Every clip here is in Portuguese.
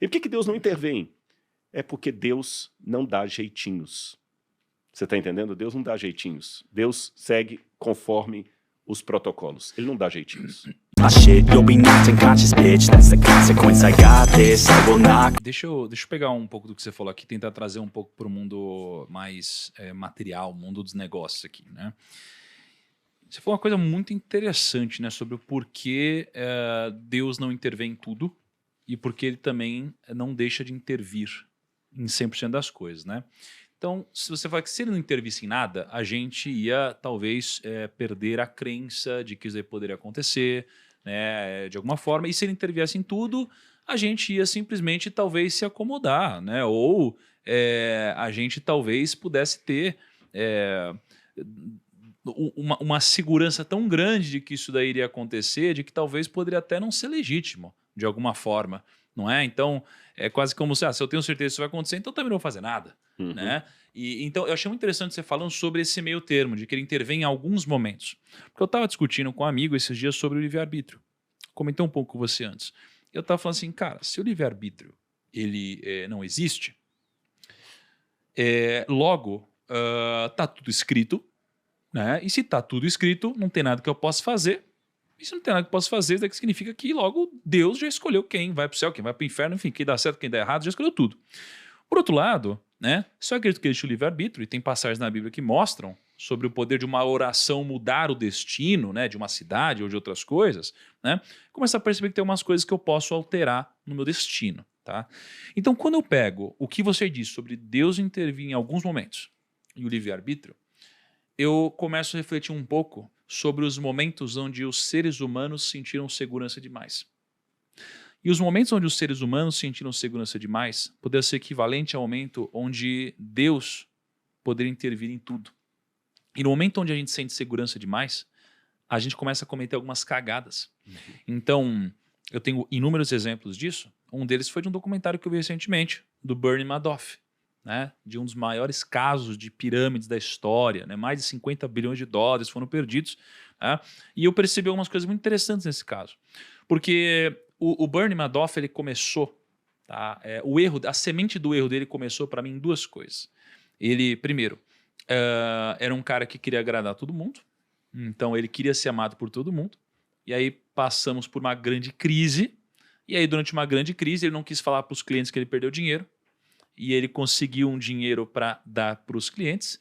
E por que Deus não intervém? É porque Deus não dá jeitinhos. Você está entendendo? Deus não dá jeitinhos. Deus segue conforme os protocolos. Ele não dá jeitinhos. Deixa eu pegar um pouco do que você falou aqui, tentar trazer um pouco para o mundo mais material, mundo dos negócios aqui, né? Você falou uma coisa muito interessante, né, sobre o porquê Deus não intervém em tudo e porque ele também não deixa de intervir em 100% das coisas, né? Então, se você fala que se ele não intervisse em nada, a gente ia talvez perder a crença de que isso aí poderia acontecer, né, de alguma forma, e se ele interviesse em tudo, a gente ia simplesmente talvez se acomodar, né? Ou a gente talvez pudesse ter uma segurança tão grande de que isso daí iria acontecer, de que talvez poderia até não ser legítimo, de alguma forma, não é? Então, é quase como se eu tenho certeza que isso vai acontecer, então também não vou fazer nada, né? E, então, eu achei muito interessante você falando sobre esse meio termo, de que ele intervém em alguns momentos. Porque eu estava discutindo com um amigo esses dias sobre o livre-arbítrio. Comentei um pouco com você antes. Eu estava falando assim, cara, se o livre-arbítrio ele não existe, logo tá tudo escrito, né? E se tá tudo escrito, não tem nada que eu possa fazer. E se não tem nada que eu possa fazer, isso significa que logo Deus já escolheu quem vai pro céu, quem vai pro inferno, enfim, quem dá certo, quem dá errado, já escolheu tudo. Por outro lado, né, se eu acredito que existe o livre-arbítrio, e tem passagens na Bíblia que mostram sobre o poder de uma oração mudar o destino, né, de uma cidade ou de outras coisas, né, começar a perceber que tem umas coisas que eu posso alterar no meu destino. Tá? Então, quando eu pego o que você disse sobre Deus intervir em alguns momentos e o livre-arbítrio, eu começo a refletir um pouco sobre os momentos onde os seres humanos sentiram segurança demais. E os momentos onde os seres humanos sentiram segurança demais poderia ser equivalente ao momento onde Deus poderia intervir em tudo. E no momento onde a gente sente segurança demais, a gente começa a cometer algumas cagadas. Então, eu tenho inúmeros exemplos disso. Um deles foi de um documentário que eu vi recentemente, do Bernie Madoff, né, de um dos maiores casos de pirâmides da história, né, mais de 50 bilhões de dólares foram perdidos, né, e eu percebi algumas coisas muito interessantes nesse caso, porque o Bernie Madoff ele começou, tá, a semente do erro dele começou para mim em duas coisas. Ele, primeiro, era um cara que queria agradar todo mundo, então ele queria ser amado por todo mundo, e aí passamos por uma grande crise, e aí durante uma grande crise ele não quis falar para os clientes que ele perdeu dinheiro, e ele conseguiu um dinheiro para dar para os clientes,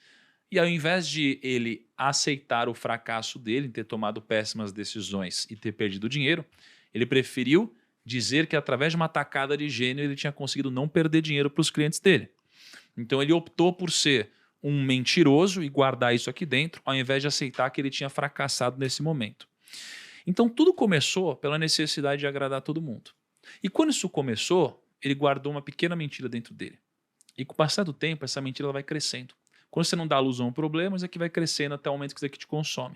e ao invés de ele aceitar o fracasso dele em ter tomado péssimas decisões e ter perdido dinheiro, ele preferiu dizer que através de uma tacada de gênio ele tinha conseguido não perder dinheiro para os clientes dele. Então ele optou por ser um mentiroso e guardar isso aqui dentro, ao invés de aceitar que ele tinha fracassado nesse momento. Então tudo começou pela necessidade de agradar todo mundo. E quando isso começou, ele guardou uma pequena mentira dentro dele. E com o passar do tempo, essa mentira ela vai crescendo. Quando você não dá luz a um problema, isso aqui vai crescendo até o momento que isso aqui te consome.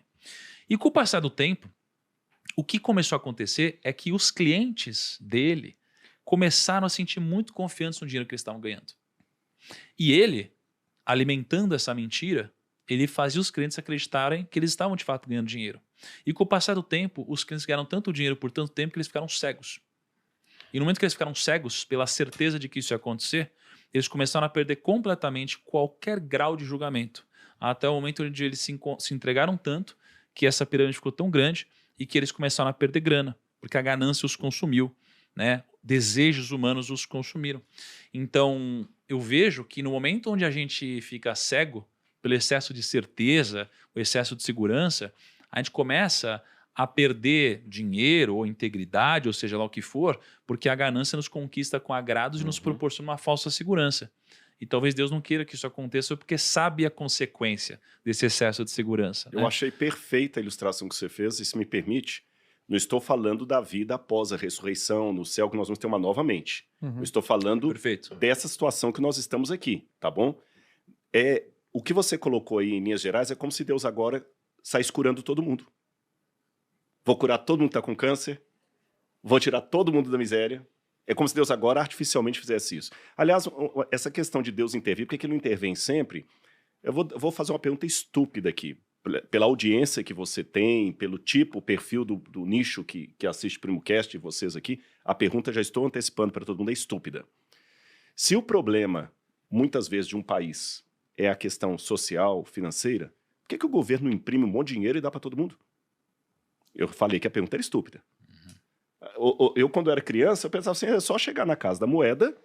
E com o passar do tempo, o que começou a acontecer é que os clientes dele começaram a sentir muito confiança no dinheiro que eles estavam ganhando. E ele, alimentando essa mentira, ele fazia os clientes acreditarem que eles estavam de fato ganhando dinheiro. E com o passar do tempo, os clientes ganharam tanto dinheiro por tanto tempo que eles ficaram cegos. E no momento que eles ficaram cegos, pela certeza de que isso ia acontecer, eles começaram a perder completamente qualquer grau de julgamento. Até o momento onde eles se entregaram tanto que essa pirâmide ficou tão grande e que eles começaram a perder grana, porque a ganância os consumiu, né? Desejos humanos os consumiram. Então, eu vejo que no momento onde a gente fica cego pelo excesso de certeza, o excesso de segurança, a gente começa a perder dinheiro ou integridade, ou seja lá o que for, porque a ganância nos conquista com agrados e nos proporciona uma falsa segurança. E talvez Deus não queira que isso aconteça porque sabe a consequência desse excesso de segurança. Eu achei perfeita a ilustração que você fez, e se me permite, não estou falando da vida após a ressurreição, no céu, que nós vamos ter uma nova mente. Eu estou falando dessa situação que nós estamos aqui, tá bom? O que você colocou aí em linhas gerais é como se Deus agora saísse curando todo mundo. Vou curar todo mundo que está com câncer, vou tirar todo mundo da miséria. É como se Deus agora artificialmente fizesse isso. Aliás, essa questão de Deus intervir, por que ele não intervém sempre? Eu vou fazer uma pergunta estúpida aqui. pela audiência que você tem, pelo tipo, perfil do nicho que assiste PrimoCast e vocês aqui, a pergunta, já estou antecipando para todo mundo, é estúpida. Se o problema, muitas vezes, de um país é a questão social, financeira, por que o governo imprime um monte de dinheiro e dá para todo mundo? Eu falei que a pergunta era estúpida. Eu, quando era criança, eu pensava assim, é só chegar na Casa da Moeda,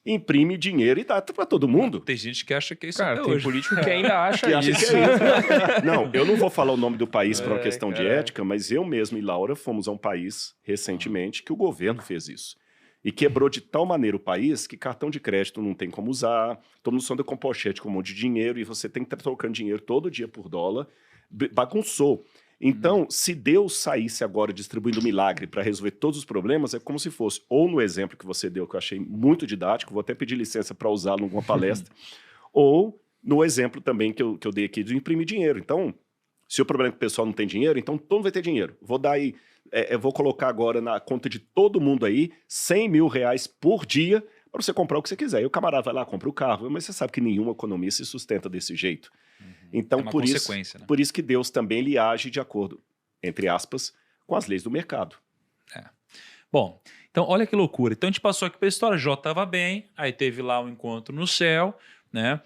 imprime dinheiro e dá para todo mundo. Tem gente que acha que é isso. Cara, tem político que ainda acha isso. Que é isso. Não, eu não vou falar o nome do país por uma questão de ética, mas eu mesmo e Laura fomos a um país recentemente que o governo fez isso. E quebrou de tal maneira o país que cartão de crédito não tem como usar, todo mundo anda com pochete com um monte de dinheiro e você tem que estar trocando dinheiro todo dia por dólar. Bagunçou. Então, se Deus saísse agora distribuindo milagre para resolver todos os problemas, é como se fosse, ou no exemplo que você deu, que eu achei muito didático, vou até pedir licença para usá-lo em alguma palestra, ou no exemplo também que eu dei aqui de imprimir dinheiro. Então, se o problema é que o pessoal não tem dinheiro, então todo mundo vai ter dinheiro. Vou dar aí, eu vou colocar agora na conta de todo mundo aí, 100 mil reais por dia para você comprar o que você quiser. E o camarada vai lá, compra o carro, mas você sabe que nenhuma economia se sustenta desse jeito. Então, por isso que Deus também ele age de acordo, entre aspas, com as leis do mercado. Bom, então olha que loucura. Então a gente passou aqui pela história, Jó estava bem, aí teve lá um encontro no céu, né?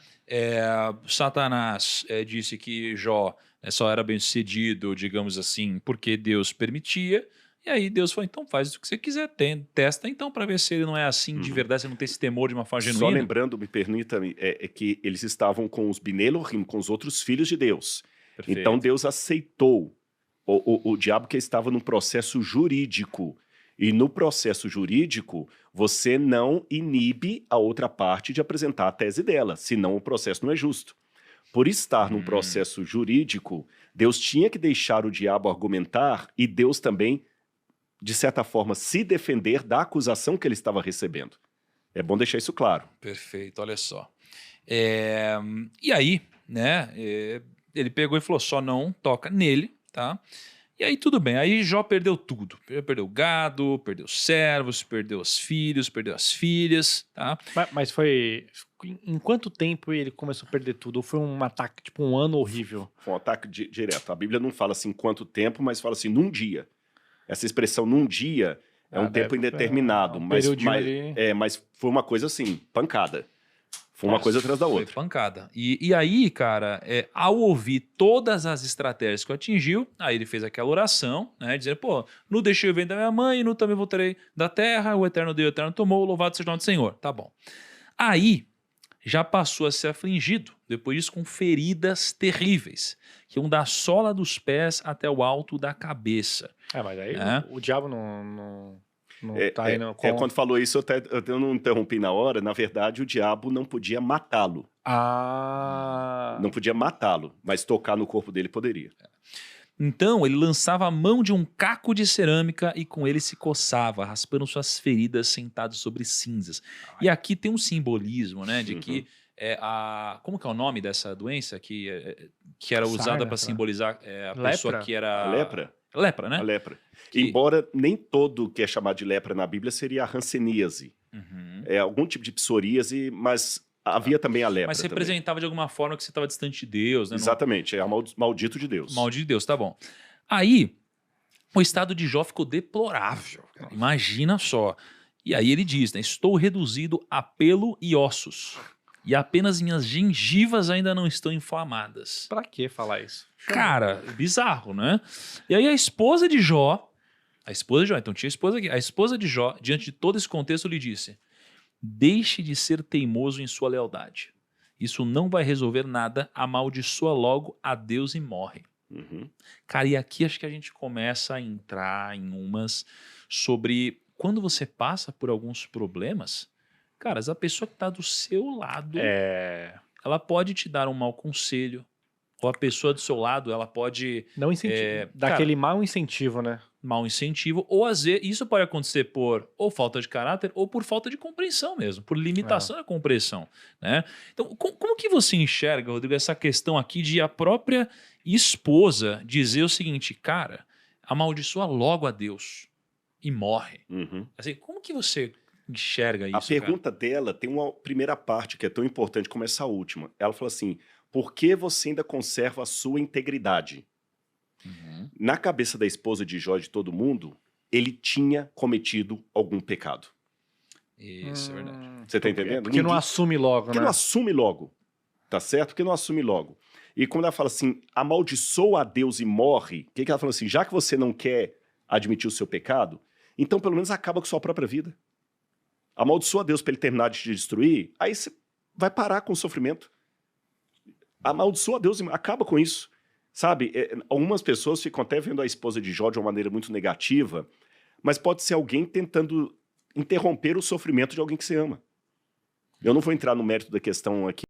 Satanás disse que Jó só era bem sucedido, digamos assim, porque Deus permitia. E aí Deus falou, então faz o que você quiser, testa então para ver se ele não é assim de verdade, você não tem esse temor de uma forma genuína. Só lembrando, me permita, é que eles estavam com os Binelohim, com os outros filhos de Deus. Perfeito. Então Deus aceitou o diabo que estava num processo jurídico. E no processo jurídico, você não inibe a outra parte de apresentar a tese dela, senão o processo não é justo. Por estar num processo jurídico, Deus tinha que deixar o diabo argumentar e Deus também, de certa forma, se defender da acusação que ele estava recebendo. É bom deixar isso claro. Perfeito, olha só. E aí, né, ele pegou e falou, só não toca nele, tá? E aí tudo bem, aí Jó perdeu tudo. Perdeu o gado, perdeu os servos, perdeu os filhos, perdeu as filhas, tá? Mas foi... Em quanto tempo ele começou a perder tudo? Ou foi um ataque, tipo um ano horrível? Foi um ataque direto. A Bíblia não fala assim quanto tempo, mas fala assim num dia. Essa expressão num dia é um tempo indeterminado, mas foi uma coisa assim, pancada. Foi uma coisa atrás da outra. Foi pancada. E aí, cara, ao ouvir todas as estratégias que atingiu, aí ele fez aquela oração, né, dizendo, pô, não deixei o vento da minha mãe, não também voltarei da terra, o Eterno deu, o Eterno tomou, louvado seja o nome do Senhor. Tá bom. Aí, já passou a ser afligido, depois disso com feridas terríveis, que iam da sola dos pés até o alto da cabeça. Mas aí o diabo não tá aí no... Quando falou isso, eu não interrompi na hora, na verdade o diabo não podia matá-lo. Não podia matá-lo, mas tocar no corpo dele poderia. Então ele lançava a mão de um caco de cerâmica e com ele se coçava, raspando suas feridas sentado sobre cinzas. E aqui tem um simbolismo, né, de que como que é o nome dessa doença que era usada para simbolizar a pessoa que era... A lepra? Lepra, né? A lepra. Embora nem todo que é chamado de lepra na Bíblia seria a hanseníase. É algum tipo de psoríase, mas havia também a lepra. Mas representava de alguma forma que você estava distante de Deus, né? Exatamente, é maldito de Deus. Maldito de Deus, tá bom. Aí, o estado de Jó ficou deplorável. Imagina só. E aí ele diz, né? Estou reduzido a pelo e ossos. E apenas minhas gengivas ainda não estão inflamadas. Pra que falar isso? Cara, bizarro, né? E aí a esposa de Jó, então tinha a esposa aqui, a esposa de Jó, diante de todo esse contexto, lhe disse, deixe de ser teimoso em sua lealdade. Isso não vai resolver nada, amaldiçoa logo a Deus e morre. Cara, e aqui acho que a gente começa a entrar em umas sobre quando você passa por alguns problemas, cara, a pessoa que está do seu lado, ela pode te dar um mau conselho, ou a pessoa do seu lado, ela pode... Não incentivo. Daquele mau incentivo, né? Mau incentivo, ou às vezes isso pode acontecer por ou falta de caráter ou por falta de compreensão mesmo, por limitação da compreensão, né? Então, como que você enxerga, Rodrigo, essa questão aqui de a própria esposa dizer o seguinte, cara, amaldiçoa logo a Deus e morre. Assim, como que você enxerga isso? A pergunta dela tem uma primeira parte que é tão importante como essa última. Ela fala assim, Por que você ainda conserva a sua integridade? Na cabeça da esposa de Jó, de todo mundo, ele tinha cometido algum pecado. Isso, é verdade. Você tá entendendo? Porque não assume logo, Porque né? não assume logo, tá certo? Porque não assume logo. E quando ela fala assim, amaldiçoa a Deus e morre, o que ela fala assim? Já que você não quer admitir o seu pecado, então pelo menos acaba com sua própria vida. Amaldiçoa a Deus para ele terminar de te destruir, aí você vai parar com o sofrimento. Amaldiçoa a Deus e acaba com isso. Sabe, algumas pessoas ficam até vendo a esposa de Jó de uma maneira muito negativa, mas pode ser alguém tentando interromper o sofrimento de alguém que você ama. Eu não vou entrar no mérito da questão aqui,